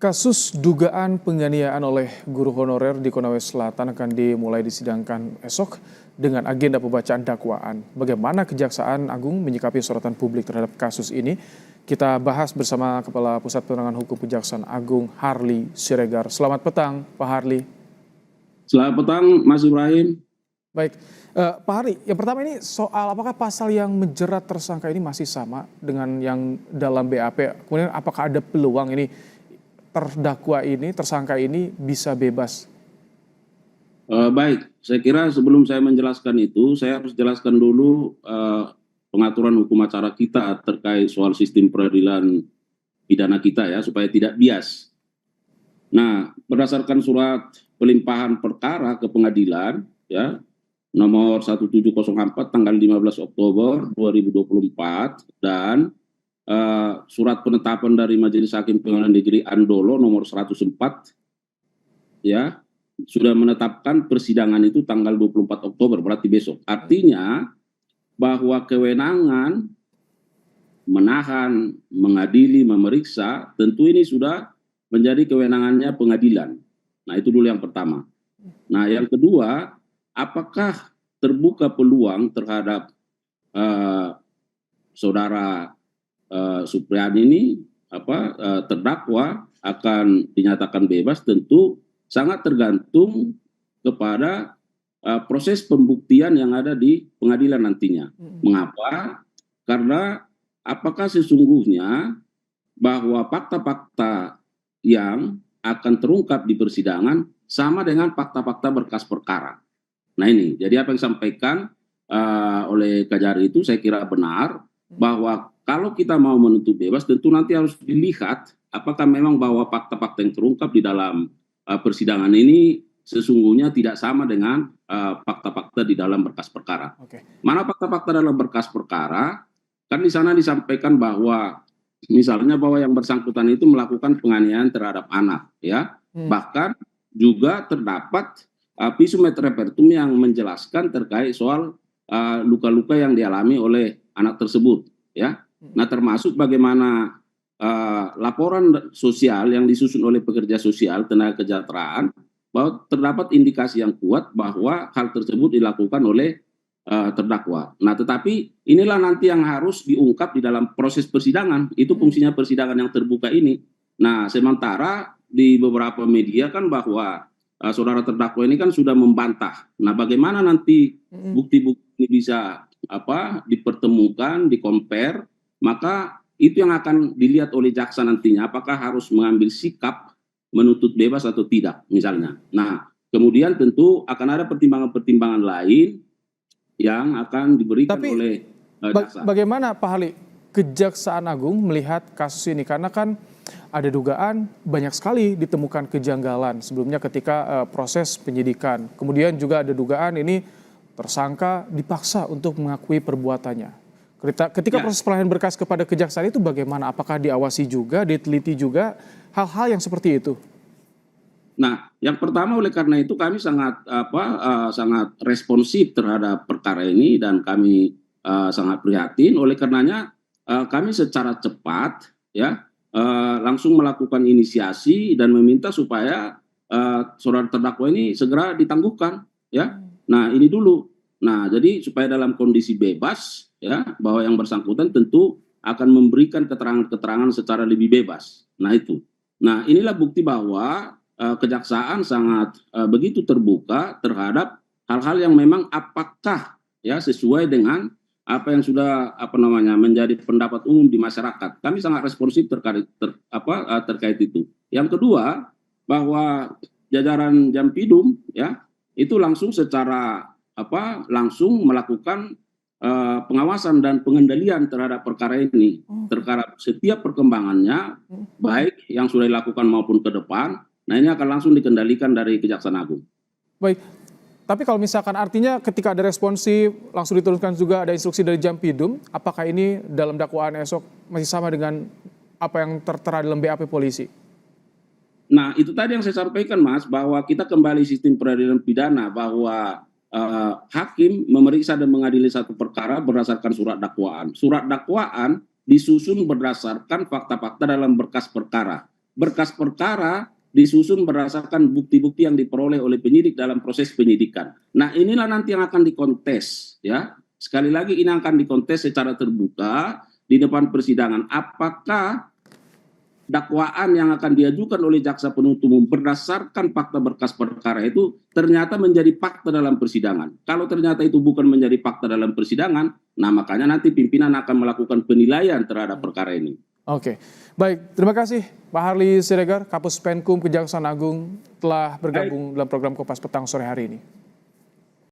Kasus dugaan penganiayaan oleh guru honorer di Konawe Selatan akan dimulai disidangkan esok dengan agenda pembacaan dakwaan. Bagaimana Kejaksaan Agung menyikapi sorotan publik terhadap kasus ini? Kita bahas bersama Kepala Pusat Penerangan Hukum Kejaksaan Agung, Harly Siregar. Selamat petang, Pak Harly. Selamat petang, Mas Ibrahim. Baik, Pak Harly, yang pertama ini soal apakah pasal yang menjerat tersangka ini masih sama dengan yang dalam BAP? Kemudian apakah ada peluang ini terdakwa ini, tersangka ini bisa bebas? Baik, saya kira sebelum saya menjelaskan itu, saya harus jelaskan dulu pengaturan hukum acara kita terkait soal sistem peradilan pidana kita ya, supaya tidak bias. Nah, berdasarkan surat pelimpahan perkara ke pengadilan ya, nomor 1704 tanggal 15 Oktober 2024 dan surat penetapan dari Majelis Hakim Pengadilan Negeri Andolo nomor 104 ya sudah menetapkan persidangan itu tanggal 24 Oktober, berarti besok. Artinya bahwa kewenangan menahan, mengadili, memeriksa tentu ini sudah menjadi kewenangannya pengadilan. Nah, itu dulu yang pertama. Nah, yang kedua, apakah terbuka peluang terhadap saudara Supriani ini terdakwa akan dinyatakan bebas? Tentu sangat tergantung kepada proses pembuktian yang ada di pengadilan nantinya. Mengapa? Karena apakah sesungguhnya bahwa fakta-fakta yang akan terungkap di persidangan sama dengan fakta-fakta berkas perkara. Nah ini, jadi apa yang disampaikan oleh Kajari itu saya kira benar, bahwa kalau kita mau menuntut bebas tentu nanti harus dilihat apakah memang bahwa fakta-fakta yang terungkap di dalam persidangan ini sesungguhnya tidak sama dengan fakta-fakta di dalam berkas perkara. Mana fakta-fakta dalam berkas perkara? Kan di sana disampaikan bahwa misalnya bahwa yang bersangkutan itu melakukan penganiayaan terhadap anak ya. Bahkan juga terdapat visum et repertum yang menjelaskan terkait soal luka-luka yang dialami oleh anak tersebut ya. Nah, termasuk bagaimana laporan sosial yang disusun oleh pekerja sosial tenaga kesejahteraan bahwa terdapat indikasi yang kuat bahwa hal tersebut dilakukan oleh terdakwa. Nah, tetapi inilah nanti yang harus diungkap di dalam proses persidangan. Itu fungsinya persidangan yang terbuka ini. Nah, sementara di beberapa media kan bahwa saudara terdakwa ini kan sudah membantah. Nah, bagaimana nanti bukti-bukti ini bisa dipertemukan, di-compare, maka itu yang akan dilihat oleh jaksa nantinya, apakah harus mengambil sikap menuntut bebas atau tidak misalnya. Nah, kemudian tentu akan ada pertimbangan-pertimbangan lain yang akan diberikan oleh jaksa. Bagaimana Pak Harly, Kejaksaan Agung melihat kasus ini? Karena kan ada dugaan banyak sekali ditemukan kejanggalan sebelumnya ketika proses penyidikan. Kemudian juga ada dugaan ini tersangka dipaksa untuk mengakui perbuatannya. Ketika proses pelayanan berkas kepada kejaksaan itu bagaimana? Apakah diawasi juga, diteliti juga hal-hal yang seperti itu? Nah, yang pertama oleh karena itu kami sangat responsif terhadap perkara ini dan kami sangat prihatin. Oleh karenanya kami secara cepat ya langsung melakukan inisiasi dan meminta supaya saudara terdakwa ini segera ditangguhkan ya. Nah, ini dulu. Nah, jadi supaya dalam kondisi bebas ya, bahwa yang bersangkutan tentu akan memberikan keterangan-keterangan secara lebih bebas. Nah, itu. Nah, inilah bukti bahwa kejaksaan sangat begitu terbuka terhadap hal-hal yang memang apakah ya sesuai dengan apa yang sudah menjadi pendapat umum di masyarakat. Kami sangat responsif terkait itu. Yang kedua, bahwa jajaran Jampidum ya itu langsung langsung melakukan pengawasan dan pengendalian terhadap perkara ini, terhadap setiap perkembangannya, baik yang sudah dilakukan maupun ke depan. Nah, ini akan langsung dikendalikan dari Kejaksaan Agung. Baik, tapi kalau misalkan artinya ketika ada responsif, langsung diturunkan juga ada instruksi dari Jampidum, apakah ini dalam dakwaan esok masih sama dengan apa yang tertera dalam BAP polisi? Nah, itu tadi yang saya sampaikan, Mas, bahwa kita kembali sistem peradilan pidana, bahwa hakim memeriksa dan mengadili satu perkara berdasarkan surat dakwaan. Surat dakwaan disusun berdasarkan fakta-fakta dalam berkas perkara. berkas perkara disusun berdasarkan bukti-bukti yang diperoleh oleh penyidik dalam proses penyidikan. Nah, inilah nanti yang akan dikontes, ya. Sekali lagi ini akan dikontes secara terbuka di depan persidangan. Apakah dakwaan yang akan diajukan oleh jaksa penuntut umum berdasarkan fakta berkas perkara itu ternyata menjadi fakta dalam persidangan. Kalau ternyata itu bukan menjadi fakta dalam persidangan, nah makanya nanti pimpinan akan melakukan penilaian terhadap perkara ini. Oke, baik. Terima kasih Pak Harly Siregar, Kapus Penkum Kejaksaan Agung telah bergabung dalam program Kompas Petang sore hari ini.